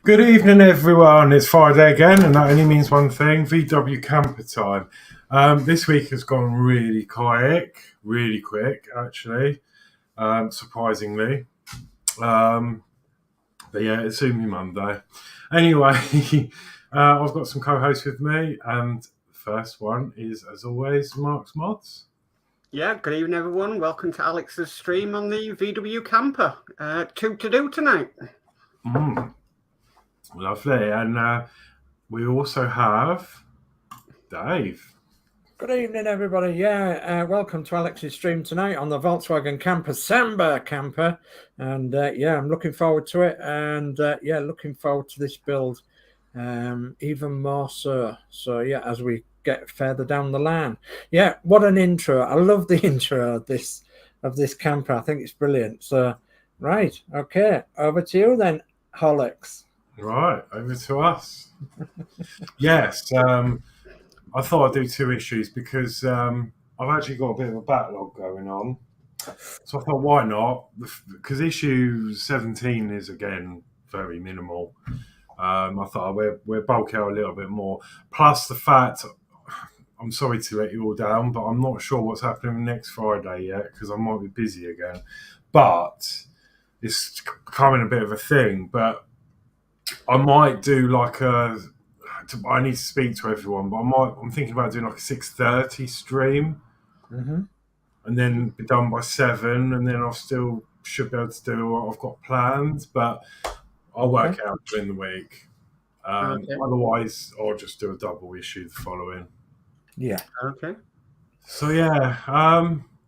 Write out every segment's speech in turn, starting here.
Good evening, everyone. It's Friday again, and that only means one thing: VW camper time. This week has gone really quick, actually, surprisingly. But yeah, it's soon be Monday. Anyway, I've got some co-hosts with me, and the first one is, as always, Mark's Modz. Yeah, good evening, everyone. Welcome to Alex's stream on the VW camper. Two to do tonight. Lovely. And we also have Dave. Good evening, everybody. Welcome to Alex's stream tonight on the Volkswagen camper, Samba camper. And I'm looking forward to it. And looking forward to this build even more so. So, as we get further down the line. Yeah, what an intro. I love the intro of this camper. I think it's brilliant. So, right. Okay. Over to you then, Horlixs. Right, over to us. Yes, I thought I'd do two issues because I've actually got a bit of a backlog going on. So I thought, why not? Because issue 17 is, again, very minimal. I thought we'll bulk out a little bit more. Plus the fact, I'm sorry to let you all down, but I'm not sure what's happening next Friday yet because I might be busy again. But it's becoming a bit of a thing. But I might do I need to speak to everyone, but I'm thinking about doing like a 6:30 stream, and then be done by 7, and then I still should be able to do what I've got planned, but I'll work out during the week. Otherwise, I'll just do a double issue the following. Yeah. Okay. So right.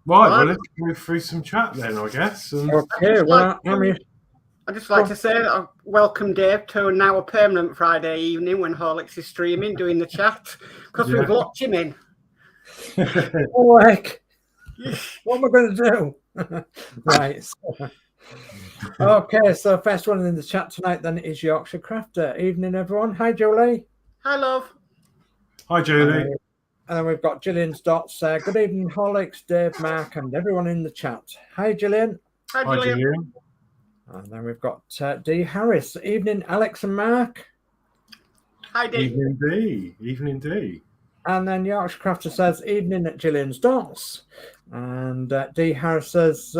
Well, let's go through some chat then, I guess. I'd just like to say that I welcome Dave to now a permanent Friday evening when Horlixs is streaming, doing the chat, because we've locked him in. Oh, heck. What am I going to do? Right. Okay, so first one in the chat tonight then is Yorkshire Crafter. Evening, everyone. Hi, Julie. Hi, love. Hi, Julie. And then we've got Gillian Dotz. Good evening, Horlixs, Dave, Mark, and everyone in the chat. Hi, Gillian. Hi, Gillian. And then we've got D. Harris. Evening, Alex and Mark. Hi, D. Evening, D. And then Yorkshire Crafter says, evening at Gillian's Dotz. And D. Harris says,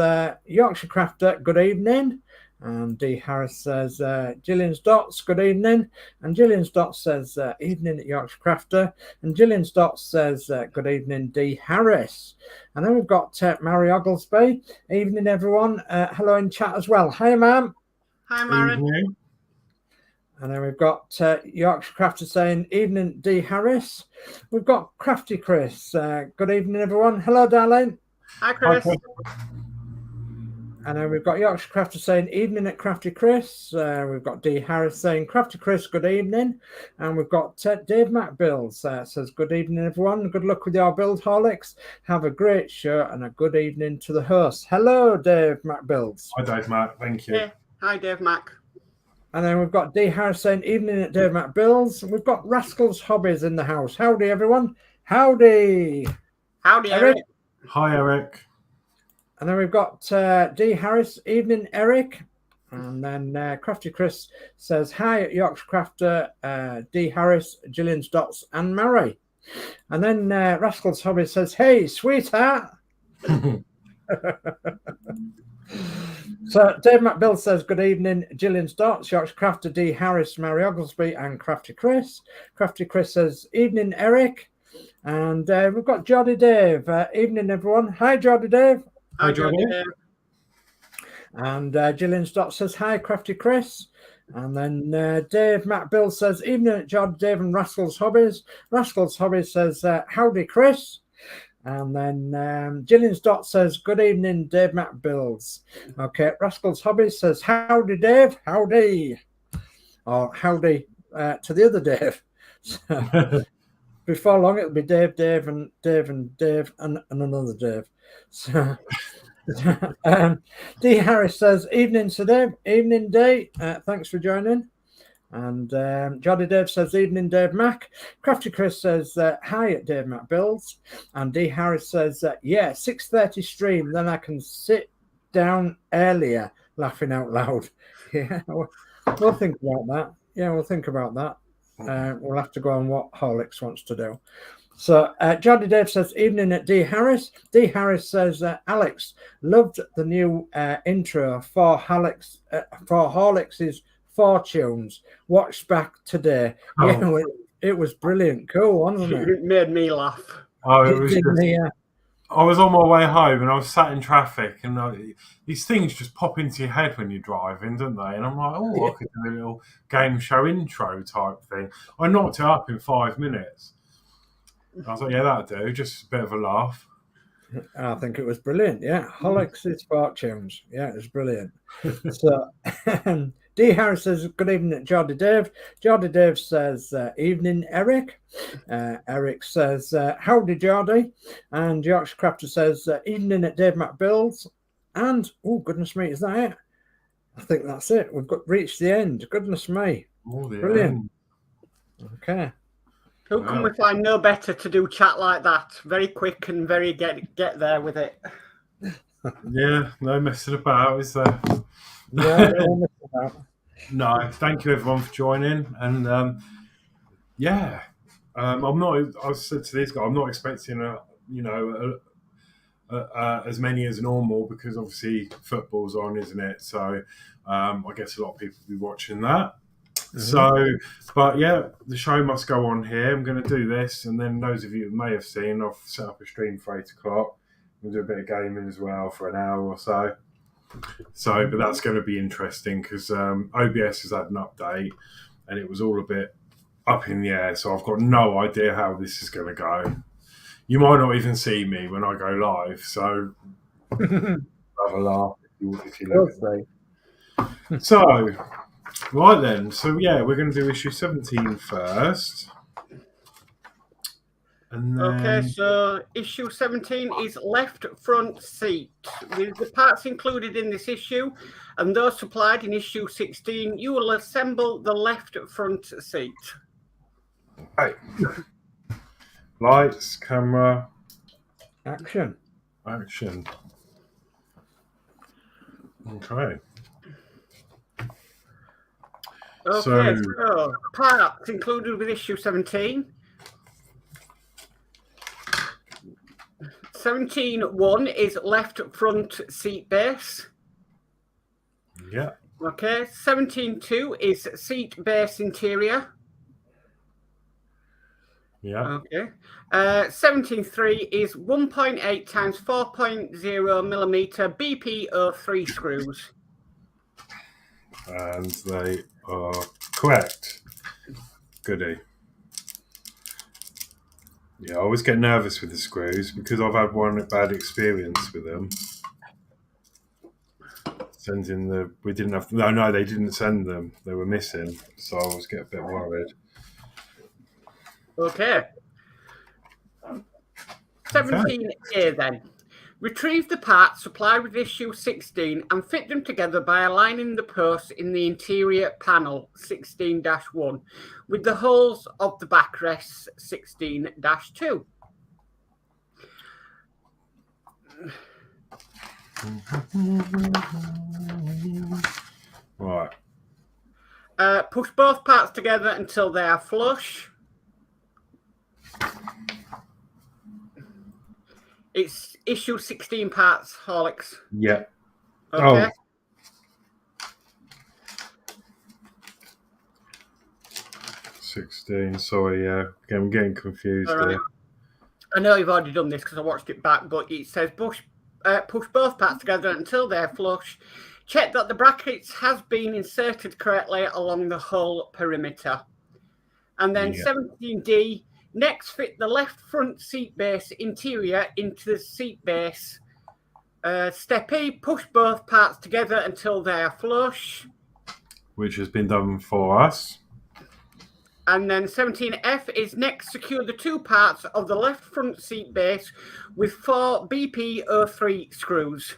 Yorkshire Crafter, good evening. And D. Harris says, Gillian's Dotz, good evening. And Gillian's Dotz says, evening at Yorkshire Crafter. And Gillian's Dotz says, good evening, D. Harris. And then we've got Mary Oglesby. Evening, everyone. Hello in chat as well. Hi, ma'am. Hi, Mary. Evening. And then we've got Yorkshire Crafter saying, evening, D. Harris. We've got Crafty Chris. Good evening, everyone. Hello, darling. Hi, Chris. And then we've got Yorkshire Crafter saying, evening at Crafty Chris. We've got D. Harris saying, Crafty Chris, good evening. And we've got Dave Builds says, good evening, everyone. Good luck with your build, Horlixs. Have a great show and a good evening to the host. Hello, Dave Builds. Hi, Dave Mac. Thank you. Yeah. Hi, Dave Mac. And then we've got D. Harris saying, evening at Dave Builds. We've got Rascals Hobbies in the house. Howdy, everyone. Howdy. Howdy, Eric. Hi, Eric. And then we've got D. Harris. Evening, Eric. And then Crafty Chris says, hi at Yorkshire Crafter, D. Harris, Gillian Dotz, and Mary. And then Rascals Hobby says, hey, sweetheart. So Dave Builds says, good evening, Gillian Dotz, Yorkshire Crafter, D. Harris, Mary Oglesby, and Crafty Chris. Crafty Chris says, evening, Eric. And we've got Geordie Dave. Evening, everyone. Hi, Geordie Dave. Hi, Geordie Dave. And Gillian Dotz says, hi, Crafty Chris. And then Dave Builds says, evening at Geordie Dave and Rascals Hobbies. Rascals Hobbies says, howdy, Chris. And then Gillian Dotz says, good evening, Dave Builds. Okay, Rascals Hobbies says, howdy, Dave. Howdy. Or howdy to the other Dave. So, before long, it'll be Dave, and another Dave. So, D. Harris says, evening, Sir Dave. Evening, D. Thanks for joining. And Geordie Dave says, evening, Dave Mac. Crafty Chris says, hi at Dave Builds. And D. Harris says, 6:30 stream, then I can sit down earlier, laughing out loud. Yeah, we'll think about that. we'll think about that. We'll have to go on what Horlicks wants to do. So Geordie Dave says, evening at D. Harris. D. Harris says, Alex, loved the new intro for Horlicks' Fortunes. Watched back today. Oh. Yeah, it was brilliant. Cool, wasn't it? It made me laugh. Oh, it was good. I was on my way home and I was sat in traffic, and these things just pop into your head when you're driving, don't they? And I'm like, oh, I could do a little game show intro type thing. I knocked it up in 5 minutes. I was like, yeah, that'll do. Just a bit of a laugh. I think it was brilliant. Yeah, Horlicks' Fortunes. Yeah, it was brilliant. So, D. Harris says, good evening, Geordie Dave. Geordie Dave says, evening, Eric. Eric says, howdy, Geordie. And Yorkshire Crafter says, evening at Dave Builds. And, oh, goodness me, is that it? I think that's it. We've reached the end. Goodness me. Brilliant. Okay. Who can we find no better to do chat like that? Very quick and very get there with it. Yeah, no messing about, is there? Yeah, no, thank you everyone for joining. And I'm not. I said to these guys, I'm not expecting as many as normal, because obviously football's on, isn't it? So I guess a lot of people will be watching that. Mm-hmm. So, but yeah, the show must go on here. I'm going to do this, and then those of you who may have seen, I've set up a stream for 8 o'clock. We'll do a bit of gaming as well for an hour or so. So, but that's going to be interesting because OBS has had an update, and it was all a bit up in the air. So I've got no idea how this is going to go. You might not even see me when I go live. So have a laugh if you look at me. So. Right then, so yeah, we're going to do issue 17 first. And then... Okay, so issue 17 is left front seat. With the parts included in this issue and those supplied in issue 16, you will assemble the left front seat. Okay. Lights, camera. Action. Okay. Okay, so parts included with issue 17. 17.1 is left front seat base. Yeah. Okay, 17.2 is seat base interior. Yeah. Okay. 17.3 is 1.8 times 4.0 millimeter BP03 screws. And they are correct. Goody. Yeah, I always get nervous with the screws because I've had one bad experience with them. We didn't have. No, they didn't send them. They were missing, so I always get a bit worried. Okay. 17A then. Retrieve the parts supplied with issue 16 and fit them together by aligning the posts in the interior panel 16-1 with the holes of the backrests 16-2. Right. Push both parts together until they are flush. It's issue 16 parts, Horlicks. Yeah. Okay. Oh. 16. Sorry, yeah. I'm getting confused there. I know you've already done this because I watched it back, but it says push both parts together until they're flush. Check that the brackets has been inserted correctly along the whole perimeter. And then 17D, next fit the left front seat base interior into the seat base. Step E, push both parts together until they are flush. Which has been done for us. And then 17F is next secure the two parts of the left front seat base with 4 BP03 screws.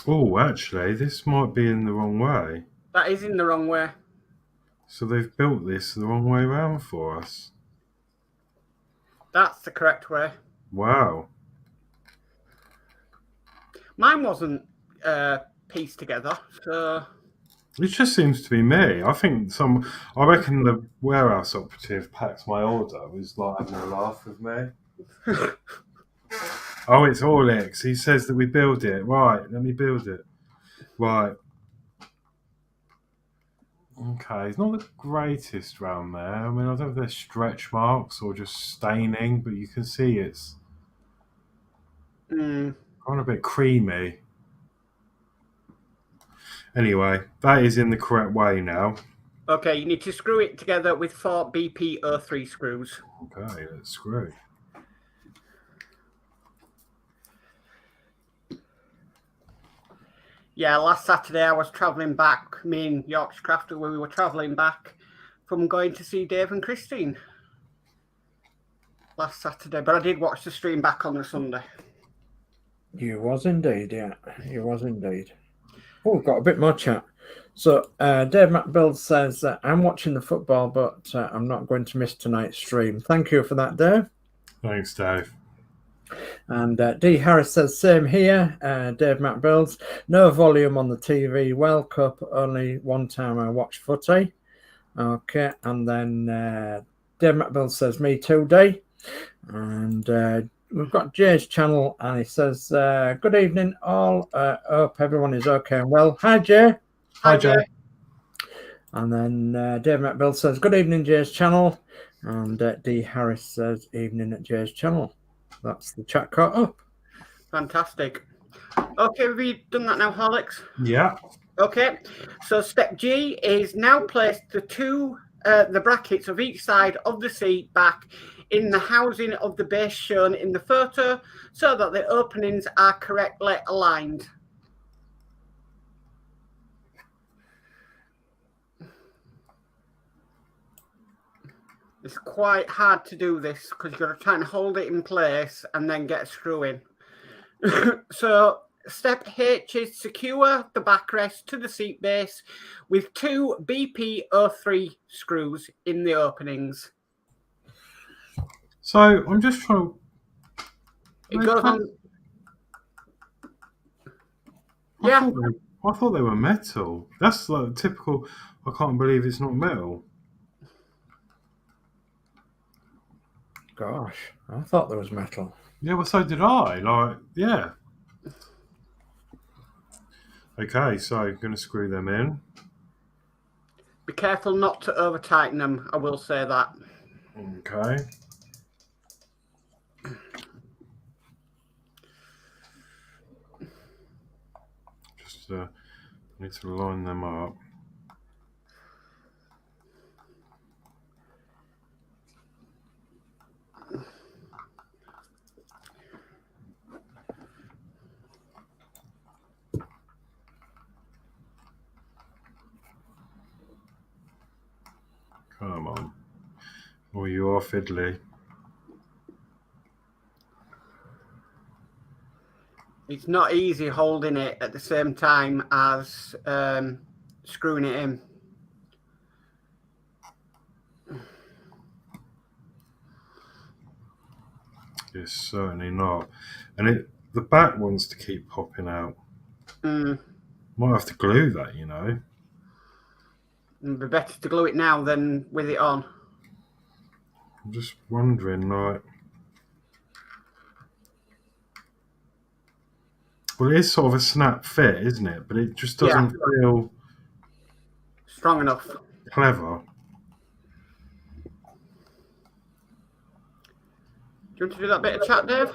Oh, actually, this might be in the wrong way. That is in the wrong way. So they've built this the wrong way around for us. That's the correct way. Wow. Mine wasn't piece together. So It just seems to be me. I reckon the warehouse operative packed my order was like having a laugh with me. Oh, it's Horlixs. He says that we build it. Right, let me build it. Right. Okay, it's not the greatest round there. I mean, I don't know if they're stretch marks or just staining, but you can see it's kind of a bit creamy. Anyway, that is in the correct way now. okay, you need to screw it together with 4 BP03 screws. Okay, let's screw. Yeah, last Saturday I was travelling back, me and Yorkshire Crafter, we were travelling back from going to see Dave and Christine last Saturday, but I did watch the stream back on the Sunday. You was indeed, yeah. You was indeed. Oh, we've got a bit more chat. So Dave Builds says, I'm watching the football, but I'm not going to miss tonight's stream. Thank you for that, Dave. Thanks, Dave. And D. Harris says, same here. Dave Builds, no volume on the TV. World Cup, only one time I watch footy. Okay, and then Dave Builds says, me too, D. And we've got Jay's channel, and he says, good evening all. Hope everyone is okay and well. Hi, Jay. Hi, Jay. And then Dave Builds says, good evening, Jay's channel. And D. Harris says, evening at Jay's channel. That's the chat caught up. Fantastic. Okay, have we done that now, Horlicks? Yeah. Okay, so step G is now place the brackets of each side of the seat back in the housing of the base shown in the photo so that the openings are correctly aligned. It's quite hard to do this because you've got to try and hold it in place and then get a screw in. So step H is secure the backrest to the seat base with 2 BP03 screws in the openings. So I'm just trying to. It goes on. Yeah. I thought they were metal. That's like typical. I can't believe it's not metal. Gosh, I thought there was metal. Yeah, well, so did I. Like, yeah. Okay, so I'm going to screw them in. Be careful not to over tighten them. I will say that. Okay. Just need to line them up. Come on. Oh, you are fiddly. It's not easy holding it at the same time as screwing it in. It's certainly not. And the back wants to keep popping out. Might have to glue that, you know. It'd be better to glue it now than with it on. I'm just wondering, like... Well, it is sort of a snap fit, isn't it? But it just doesn't feel... strong enough. Clever. Do you want to do that bit of chat, Dave?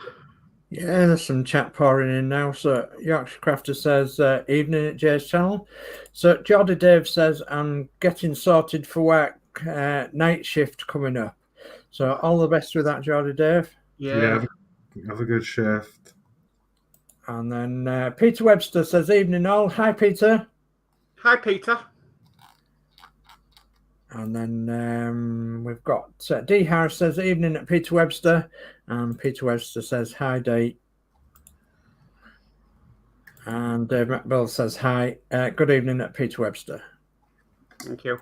Yeah, there's some chat pouring in now. So Yorkshire Crafter says, evening at Jay's channel. So Geordie Dave says, I'm getting sorted for work, night shift coming up. So all the best with that, Geordie Dave. Yeah, have a good shift. And then Peter Webster says, evening all. Hi, Peter. Hi, Peter. And then we've got D. Harris says, evening at Peter Webster. And Peter Webster says, hi, D. And Dave McBell says, hi. Good evening at Peter Webster. Thank you.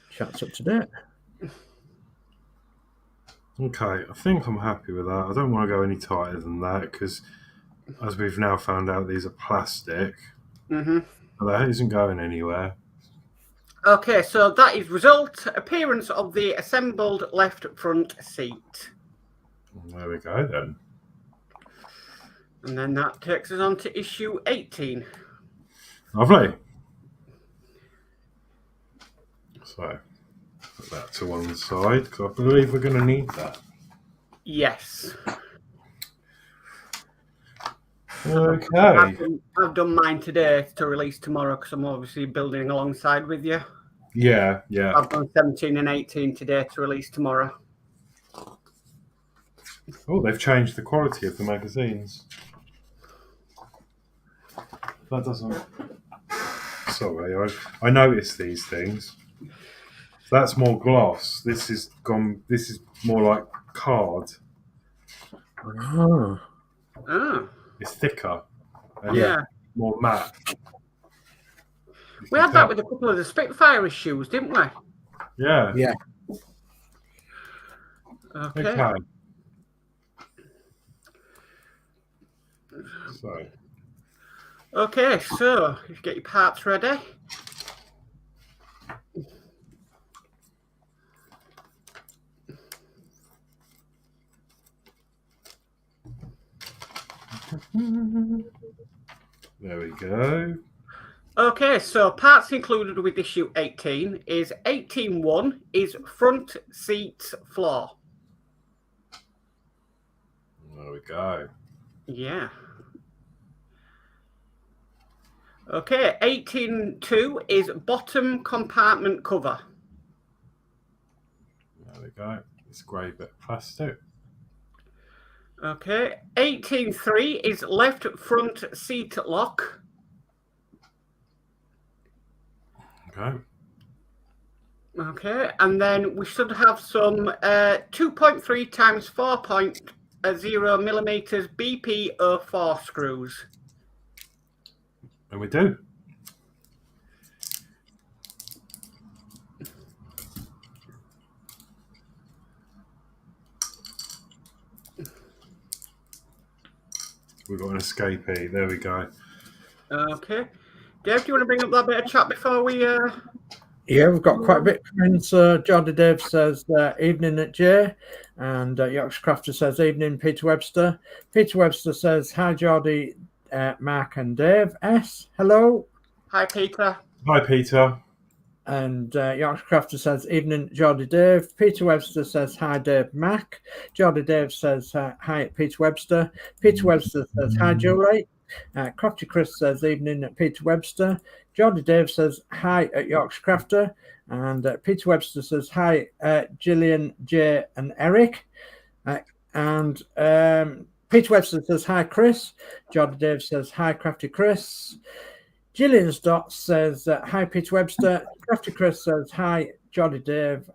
Chat's up to date. Okay, I think I'm happy with that. I don't want to go any tighter than that because, as we've now found out, these are plastic. Mm-hmm. That isn't going anywhere. Okay, so that is result. Appearance of the assembled left front seat. There we go then. And then that takes us on to issue 18. Lovely. So, put that to one side, because I believe we're going to need that. Yes. Okay. I've done mine today to release tomorrow because I'm obviously building alongside with you. Yeah. I've done 17 and 18 today to release tomorrow. Oh, they've changed the quality of the magazines. That doesn't... Sorry, I noticed these things. That's more gloss. This is more like card. Oh. Oh. It's thicker. And Yeah. more matte. We had that with a couple of the Spitfire issues, didn't we? Yeah. Yeah. Okay. Okay, so you get your parts ready. There we go. Okay, so parts included with issue 18 is 18.1 is front seat floor. There we go. Yeah. Okay, 18.2 is bottom compartment cover. There we go. It's grey bit of plastic. Okay, 18.3 is left front seat lock. Okay. Okay, and then we should have some 2.3 times 4.0 millimeters BP04 screws. And we do. We've got an escapee. There we go. Okay. Dave, do you want to bring up that bit of chat before we... Yeah, we've got quite a bit coming. So Geordie Dave says, evening at Jay. And Yorkshire Crafter says, evening, Peter Webster. Peter Webster says, hi, Geordie, Mark and Dave. S, hello. Hi, Peter. Hi, Peter. And Yorkshire Crafter says, evening, Geordie Dave. Peter Webster says, hi, Dave, Mac. Geordie Dave says, hi, Peter Webster. Peter Webster says, hi, Julie. Crafty Chris says, evening, Peter Webster. Geordie Dave says, hi, at Yorkshire Crafter. And Peter Webster says, hi, Gillian, Jay, and Eric. And Peter Webster says, hi, Chris. Geordie Dave says, hi, Crafty Chris. Gillian Dotz says, hi, Peter Webster. Crafty Chris says, hi, Geordie Dave.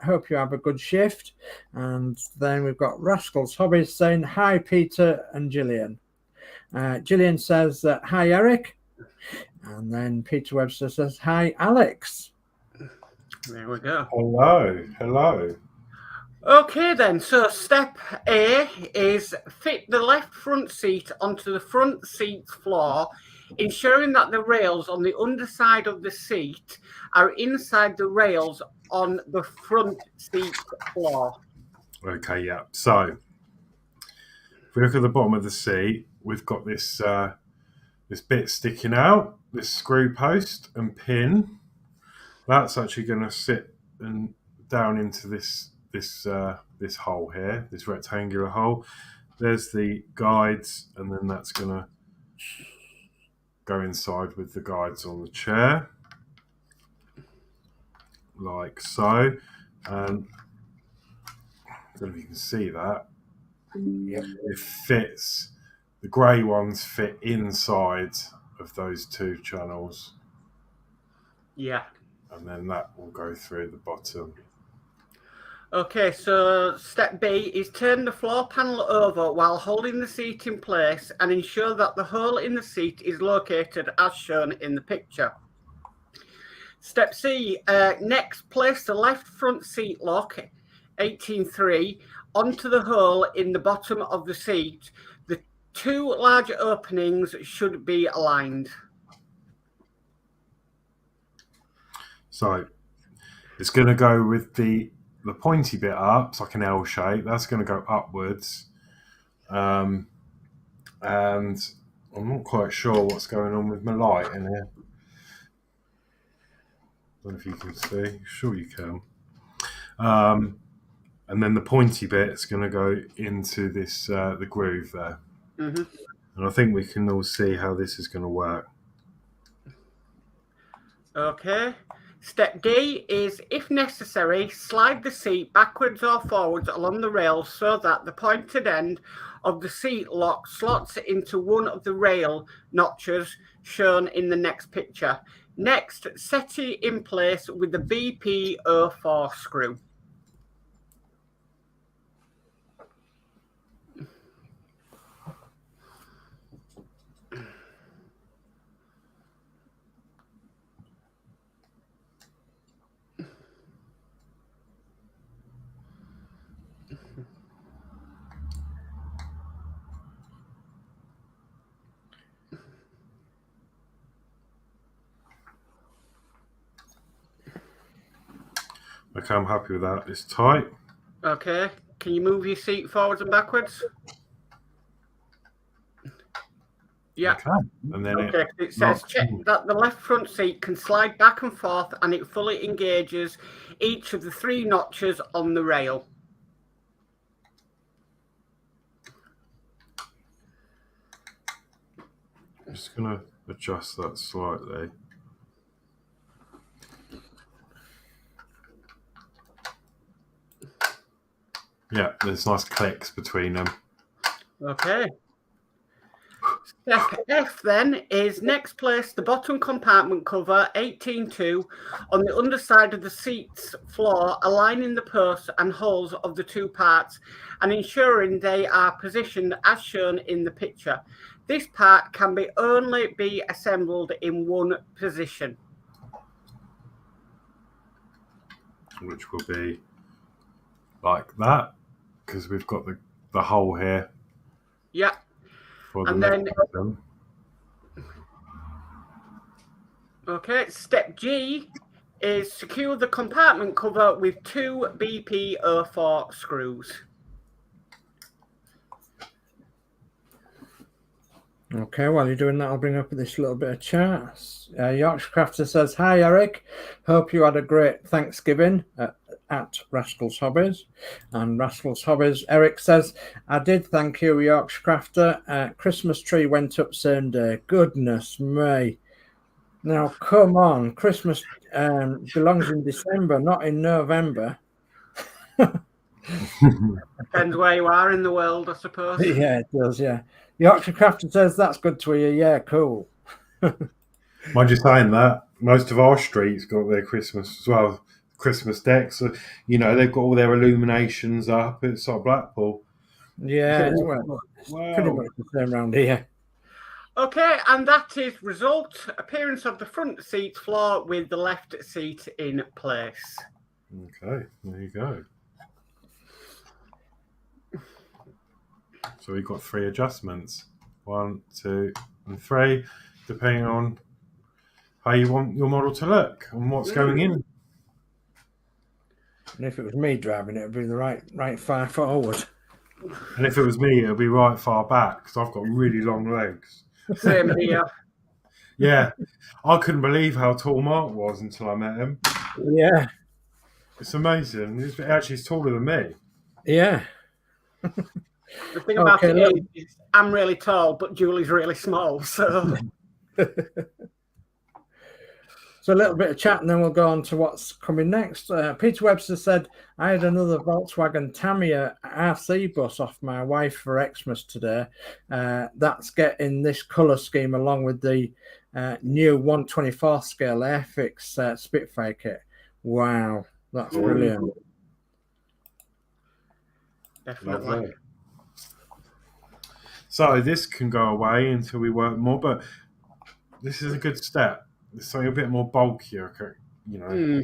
Hope you have a good shift. And then we've got Rascals Hobbies saying, hi, Peter and Gillian. Gillian says, hi, Eric. And then Peter Webster says, hi, Alex. There we go. Hello. Hello. Okay, then. So step A is fit the left front seat onto the front seat floor, ensuring that the rails on the underside of the seat are inside the rails on the front seat floor. Okay, yeah. So, if we look at the bottom of the seat, we've got this this bit sticking out, this screw post and pin. That's actually going to sit and down into this hole here, this rectangular hole. There's the guides, and then that's going to go inside with the guides on the chair, like so. And I don't know if you can see that. Yep. It fits. The grey ones fit inside of those two channels. Yeah. And then that will go through the bottom. Okay, so step B is turn the floor panel over while holding the seat in place and ensure that the hole in the seat is located as shown in the picture. Step C, next place the left front seat lock, 18.3, onto the hole in the bottom of the seat. The two large openings should be aligned. So it's going to go with the pointy bit up. It's like an L shape. That's going to go upwards. And I'm not quite sure what's going on with my light in here. I don't know if you can see. Sure you can. And then the pointy bit is going to go into this the groove there. Mm-hmm. And I think we can all see how this is going to work. Okay. Step D is, if necessary, slide the seat backwards or forwards along the rail so that the pointed end of the seat lock slots into one of the rail notches shown in the next picture. Next, set it in place with the BP04 screw. Okay, I'm happy with that. It's tight. Okay. Can you move your seat forwards and backwards? Yeah. Okay. And then it says check that the left front seat can slide back and forth and it fully engages each of the 3 notches on the rail. I'm just going to adjust that slightly. Yeah, there's nice clicks between them. Okay. Step F then is next place the bottom compartment cover 18-2 on the underside of the seat's floor, aligning the posts and holes of the 2 parts and ensuring they are positioned as shown in the picture. This part can only be assembled in one position. Which will be like that, because we've got the hole here. Yeah. For the and then, mechanism. okay, step G is secure the compartment cover with 2 BP04 screws. Okay, while you're doing that, I'll bring up this little bit of chat. Yorkshire Crafter says, "Hi, Eric. Hope you had a great Thanksgiving at Rascals Hobbies." And Rascals Hobbies, Eric says, "I did, thank you, Yorkshire Crafter. Christmas tree went up same day. Goodness me. Now, come on. Christmas belongs in December, not in November." Depends where you are in the world, I suppose. Yeah, it does, yeah. Yorkshire Crafter says, "That's good to hear. Yeah, cool." Mind you saying that, most of our streets got their Christmas as well. Christmas decks, so, you know, they've got all their illuminations up. It's like Blackpool. Yeah, it's pretty much the same around here. Okay, and that is result appearance of the front seat floor with the left seat in place. Okay, there you go. So we've got 3 adjustments. 1, 2, and 3, depending on how you want your model to look and what's going in. And if it was me driving it, would be the right far forward. And if it was me, it would be right far back, because I've got really long legs. Same here. Yeah. I couldn't believe how tall Mark was until I met him. Yeah. It's amazing. He's taller than me. Yeah. The thing about it is I'm really tall, but Julie's really small, so... So a little bit of chat and then we'll go on to what's coming next. Peter Webster said, "I had another Volkswagen Tamiya RC bus off my wife for Xmas today. That's getting this colour scheme along with the new 1/24 scale Airfix Spitfire kit. Wow, that's brilliant." Definitely. Lovely. So this can go away until we work more, but this is a good step. It's something a bit more bulkier, you know,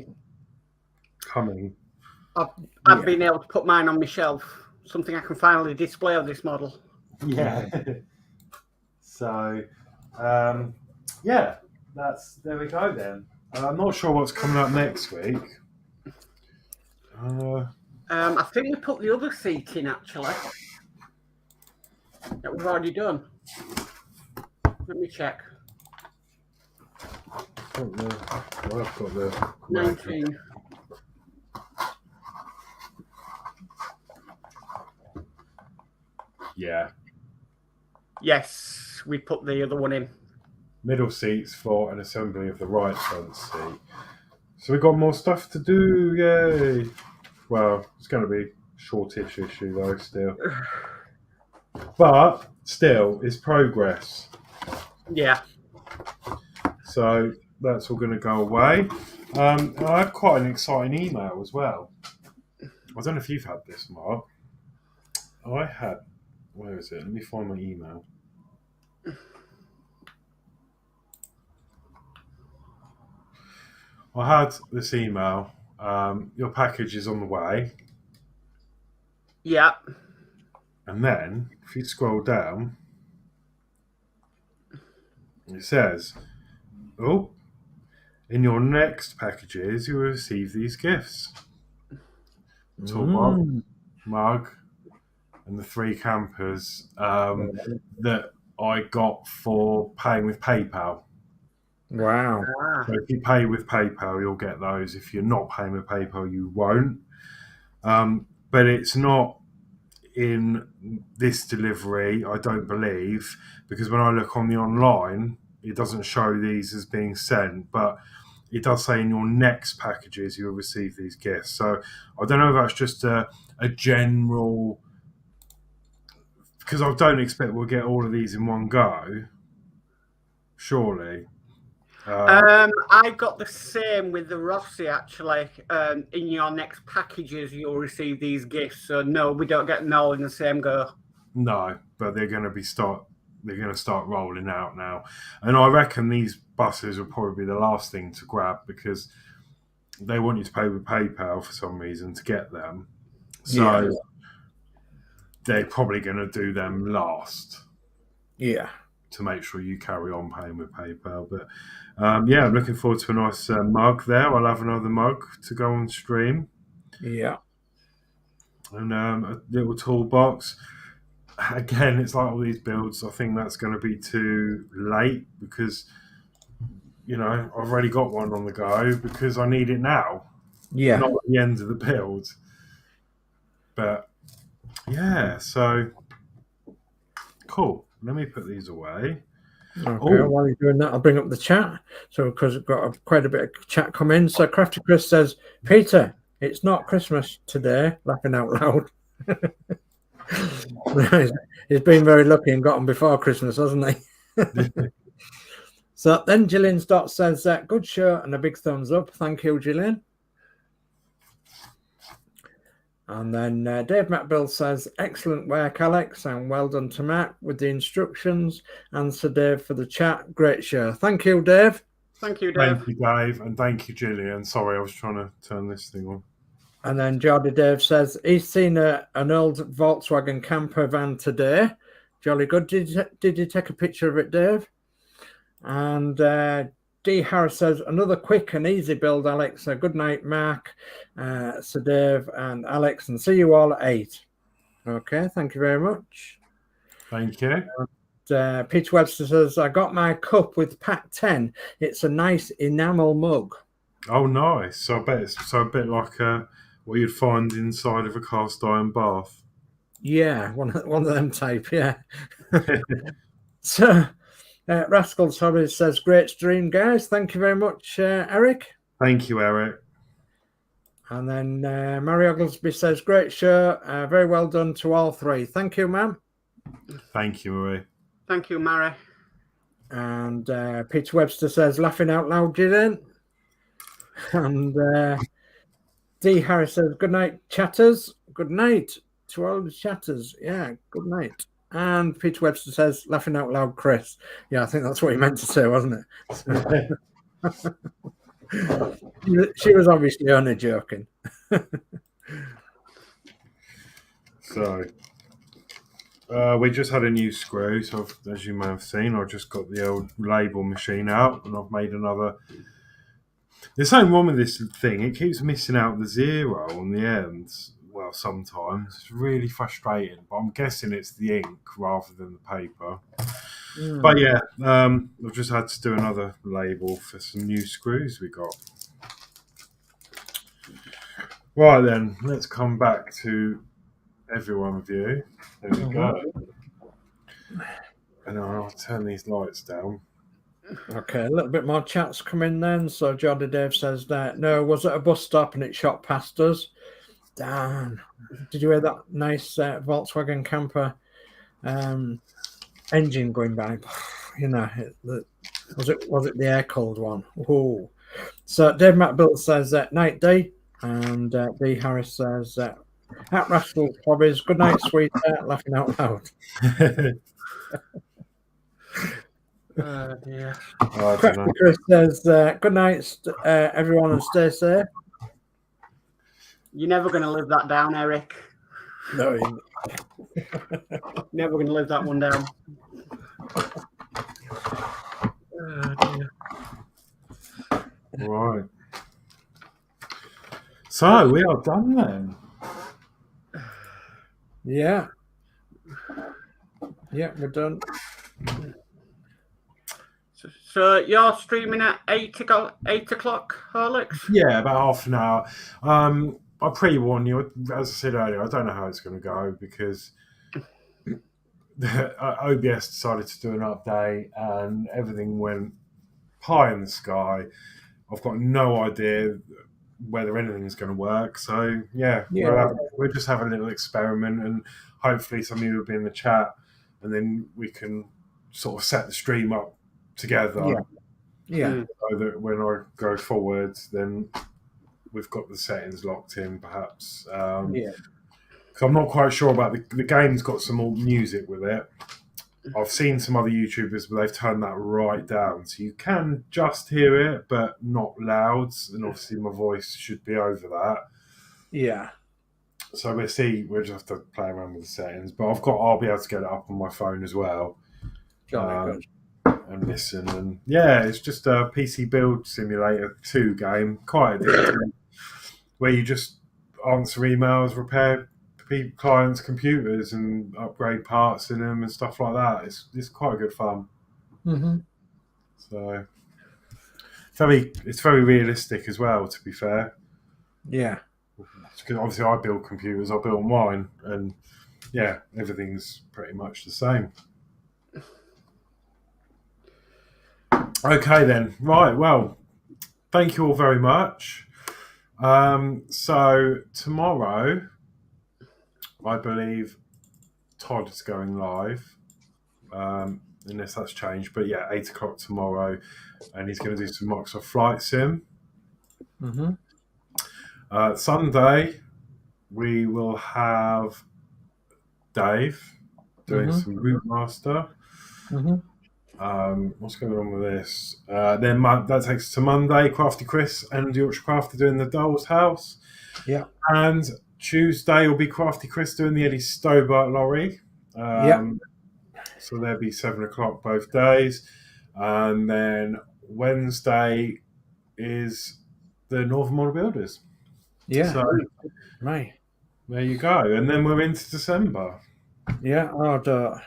coming. I've been able to put mine on my shelf, something I can finally display of this model. Yeah. So, yeah, there we go then. I'm not sure what's coming up next week. I think we put the other seat in, actually. That we've already done. Let me check. I've got the 19. Yeah. Yes, we put the other one in. Middle seats for an assembly of the right front seat. So we've got more stuff to do. Yay! Well, it's going to be a shortish issue though, still. But still, it's progress. Yeah. So that's all going to go away. I had quite an exciting email as well. I don't know if you've had this, Mark. I had. Where is it? Let me find my email. I had this email. Your package is on the way. Yeah. And then, if you scroll down, it says, "Oh, in your next packages, you will receive these gifts: toolbox, mug, and the 3 campers that I got for paying with PayPal." Wow. So if you pay with PayPal, you'll get those. If you're not paying with PayPal, you won't. But it's not in this delivery, I don't believe, because when I look on the online, it doesn't show these as being sent, but it does say in your next packages you'll receive these gifts. So I don't know if that's just a general, because I don't expect we'll get all of these in one go, surely. I got the same with the Rossi, actually. In your next packages, you'll receive these gifts. So no, we don't get them all in the same go. No, but they're going to start rolling out now, and I reckon these buses will probably be the last thing to grab because they want you to pay with PayPal for some reason to get them. So they're probably going to do them last. Yeah. To make sure you carry on paying with PayPal. But I'm looking forward to a nice mug there. I'll have another mug to go on stream. Yeah. And a little toolbox. Again, it's like all these builds. I think that's going to be too late because, I've already got one on the go because I need it now. Yeah. Not at the end of the build. But, so cool. Let me put these away. Okay, while you're doing that, I'll bring up the chat. So, because I've got quite a bit of chat come in. So, Crafty Chris says, Peter, it's not Christmas today, laughing out loud. He's been very lucky and got them before Christmas, hasn't he? So, then Gillian Dotz says, good show and a big thumbs up. Thank you, Gillian. And then Dave Builds says, excellent work, Alex, and well done to Matt with the instructions. And Sir Dave for the chat. Great show. Thank you, Dave. Thank you, Dave. Thank you, Dave. And thank you, Gillian. Sorry, I was trying to turn this thing on. And then Geordie Dave says, he's seen an old Volkswagen camper van today. Jolly good. Did you take a picture of it, Dave? And D. Harris says, another quick and easy build, Alex. Good night, Mark, Sir Dave, and Alex, and see you all at 8. Okay, thank you very much. Thank you. And, Peter Webster says, I got my cup with pack 10. It's a nice enamel mug. Oh, nice. So I bet it's a bit like what you'd find inside of a cast iron bath. Yeah, one of them type, yeah. So... Rascals Hobbies says, great stream, guys. Thank you very much, Eric. Thank you, Eric. And then Mary Oglesby says, great show. Very well done to all 3. Thank you, ma'am. Thank you, Marie. Thank you, Mary. And Peter Webster says, laughing out loud, Gillian. And D. Harris says, good night, chatters. Good night to all the chatters. Yeah, good night. And Peter Webster says, laughing out loud, Chris. Yeah, I think that's what he meant to say, wasn't it? She was obviously only joking. So, we just had a new screw. So, as you may have seen, I just got the old label machine out and I've made another There's something wrong with this thing. It keeps missing out the 0 on the ends. Well, sometimes. It's really frustrating. But I'm guessing it's the ink rather than the paper. But yeah, I've just had to do another label for some new screws we got. Right then, let's come back to every one of you. There we go. And I'll turn these lights down. Okay, a little bit more chats come in then. So Geordie Dave says that, no, was at a bus stop and it shot past us. Damn. Did you hear that nice Volkswagen camper engine going by? You know, was it the air-cooled one? Oh. So Dave McBill says, night D. And D. Harris says, at Rascal Hobbies, good night, sweetheart, laughing out loud. Oh, dear. Crafty Chris says, good night, everyone, and stay safe. You're never going to live that down, Eric. No, Never going to live that one down. Oh, dear. Right. So we are done then. Yeah. Yeah, we're done. So you're streaming at 8 o'clock, Horlixs? Yeah, about half an hour. I pre-warn you, as I said earlier, I don't know how it's going to go because OBS decided to do an update and everything went pie in the sky. I've got no idea whether anything's going to work. So, yeah. We'll just have a little experiment and hopefully some of you will be in the chat and then we can sort of set the stream up together. Yeah. So that when I go forward, then we've got the settings locked in, perhaps. Because I'm not quite sure about the game's got some more music with it. I've seen some other YouTubers, but they've turned that right down. So you can just hear it, but not loud. And obviously my voice should be over that. Yeah. So we'll see. We'll just have to play around with the settings. But I'll be able to get it up on my phone as well. Good. And listen. And yeah, it's just a PC Build Simulator 2 game. Quite addictive. Where you just answer emails, repair clients' computers and upgrade parts in them and stuff like that. It's quite good fun. Mm-hmm. So it's very realistic as well, to be fair. Yeah. Because obviously I build computers, I build mine, and yeah, everything's pretty much the same. Okay then, right, well, thank you all very much. So tomorrow, I believe Todd is going live, unless that's changed. But yeah, 8 o'clock tomorrow, and he's going to do some Microsoft Flight Sim. Mm-hmm. Sunday, we will have Dave doing some Routemaster. What's going on with this? Then that takes us to Monday, Crafty Chris and Yorkshire Crafter doing the Doll's House. Yeah. And Tuesday will be Crafty Chris doing the Eddie Stobart lorry. So there'll be 7 o'clock both days. And then Wednesday is the Northern Model Builders. Yeah. So right. There you go. And then we're into December. Yeah. Oh, duh.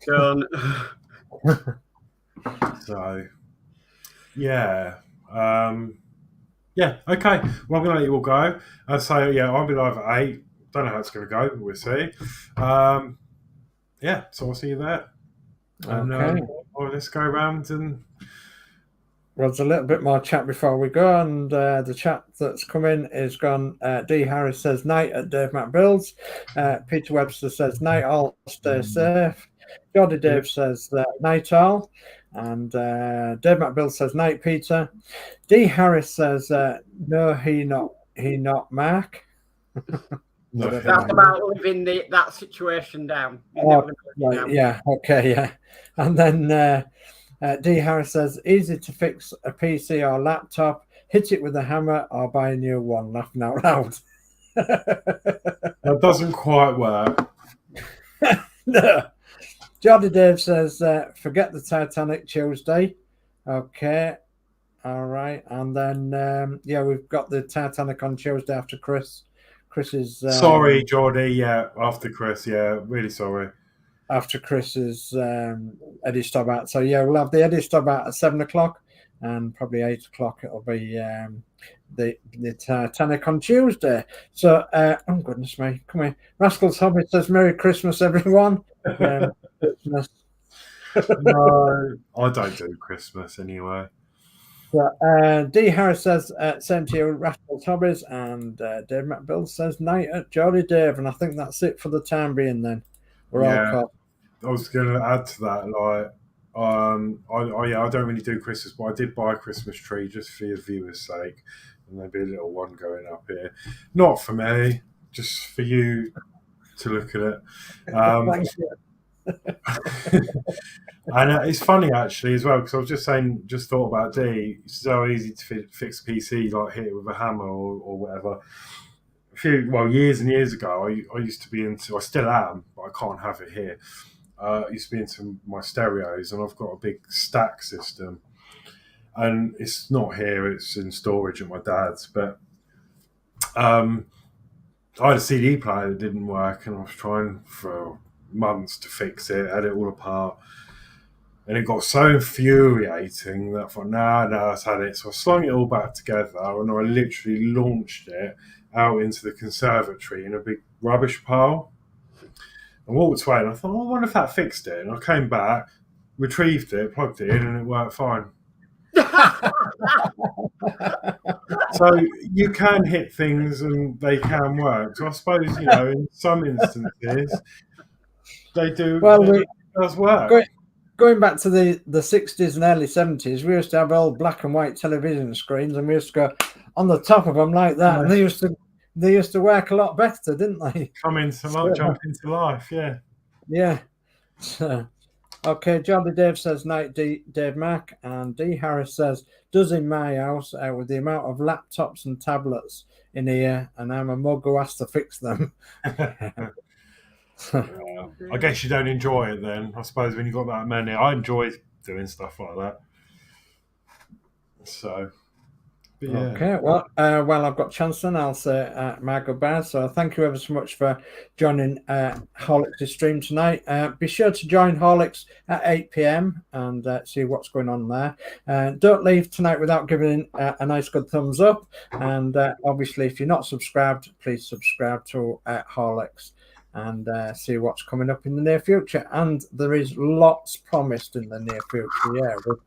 Done. So, yeah. Yeah, okay. Well, I'm going to let you all go. So, yeah, I'll be live at 8. Don't know how it's going to go, but we'll see. Yeah, so I'll see you there. And let's go around and... Well, there's a little bit more chat before we go, and the chat that's come in is gone. D. Harris says, night at Dave McBuilds. Peter Webster says, night all, stay safe. Geordie Dave says, night all. And Dave McBuilds says, night, Peter. D. Harris says, no, he not Mark. No, that's about living that situation down. Yeah, okay, yeah. And then... D. Harris says, easy to fix a PC or laptop, hit it with a hammer or buy a new one, laughing out loud. That doesn't quite work. No. Geordie Dave says, forget the Titanic Tuesday. Okay. All right. And then, we've got the Titanic on Tuesday after Chris. Chris's... sorry, Geordie. Yeah, after Chris. Yeah, really sorry. After Chris's Eddie Stobart. So, we'll have the Eddie Stobart at 7 o'clock. And probably 8 o'clock it'll be the Titanic on Tuesday. So, oh goodness me, come here. Rascal's Hobby says, Merry Christmas, everyone. Christmas. No, I don't do Christmas anyway. So, D. Harris says, same to you, Rascal's Hobbies. And Dave McBill says, night at Geordie Dave. And I think that's it for the time being then. We're all caught. I was going to add to that, I don't really do Christmas, but I did buy a Christmas tree just for your viewers' sake, and there'll be a little one going up here. Not for me, just for you to look at it. Thank you. And it's funny actually as well, because I was just thought about D. It's so easy to fix PC, like hit it with a hammer or whatever. Years and years ago, I used to be into. I still am, but I can't have it here. I used to be into my stereos, and I've got a big stack system, and it's not here, it's in storage at my dad's, but I had a CD player that didn't work, and I was trying for months to fix it, had it all apart, and it got so infuriating that I thought, no, I've had it. So I slung it all back together, and I literally launched it out into the conservatory in a big rubbish pile. I walked away and I thought, I wonder if that fixed it. And I came back, retrieved it, plugged it in, and it worked fine. So you can hit things and they can work. So I suppose, in some instances, they do. Well, it does work. Going back to the 60s and early 70s, we used to have old black and white television screens, and we used to go on the top of them like that, and they used to work a lot better, didn't they? Jump into life, yeah. Yeah. So, okay, Geordie Dave says, night, Dave Mac. And D. Harris says, does in my house with the amount of laptops and tablets in here, and I'm a mug who has to fix them. I guess you don't enjoy it then. I suppose when you've got that many. I enjoy doing stuff like that. So... Yeah. Okay, well, I've got Chancellor, I'll say my goodbyes. So thank you ever so much for joining Horlixs' stream tonight. Be sure to join Horlixs at 8 p.m. and see what's going on there. Don't leave tonight without giving a nice good thumbs up. And obviously, if you're not subscribed, please subscribe to Horlixs and see what's coming up in the near future. And there is lots promised in the near future, with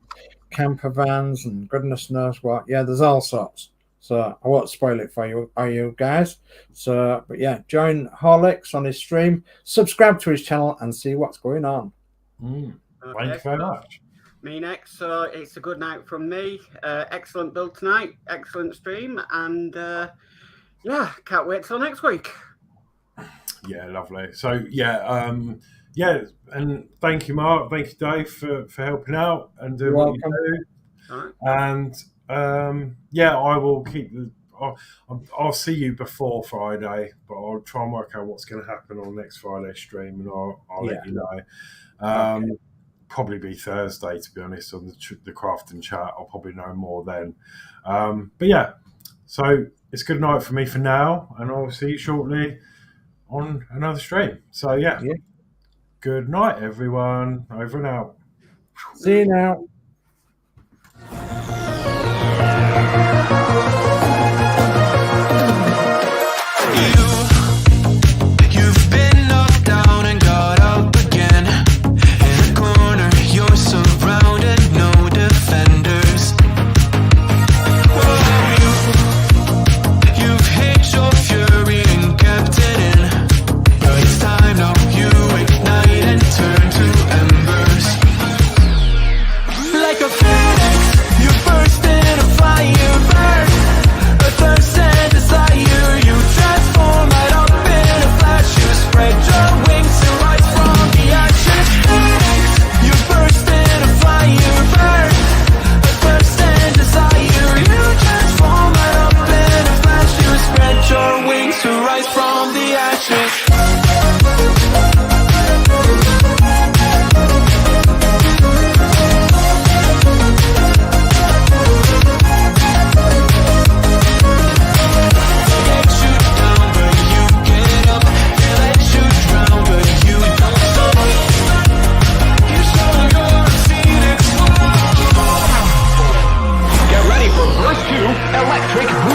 camper vans and goodness knows what. Yeah, there's all sorts. So I won't spoil it for you guys. So, but yeah, join Horlixs on his stream, subscribe to his channel, and see what's going on. Thank you very much. Me next. So it's a good night from me. Excellent build tonight. Excellent stream. And can't wait till next week. Yeah, lovely. So and thank you, Mark. Thank you, Dave, for helping out and doing what you do. Right. And I will keep I'll see you before Friday, but I'll try and work out what's going to happen on next Friday's stream, and I'll let you know. Probably be Thursday, to be honest, on the crafting chat. I'll probably know more then. So it's good night for me for now, and I'll see you shortly on another stream. So good night, everyone. Over and out. See you now. You've been knocked down and got up again. In a corner, you're surrounded, no defenders. You've hid your fury and kept it in. But it's time now, you ignite and turn to embers. electric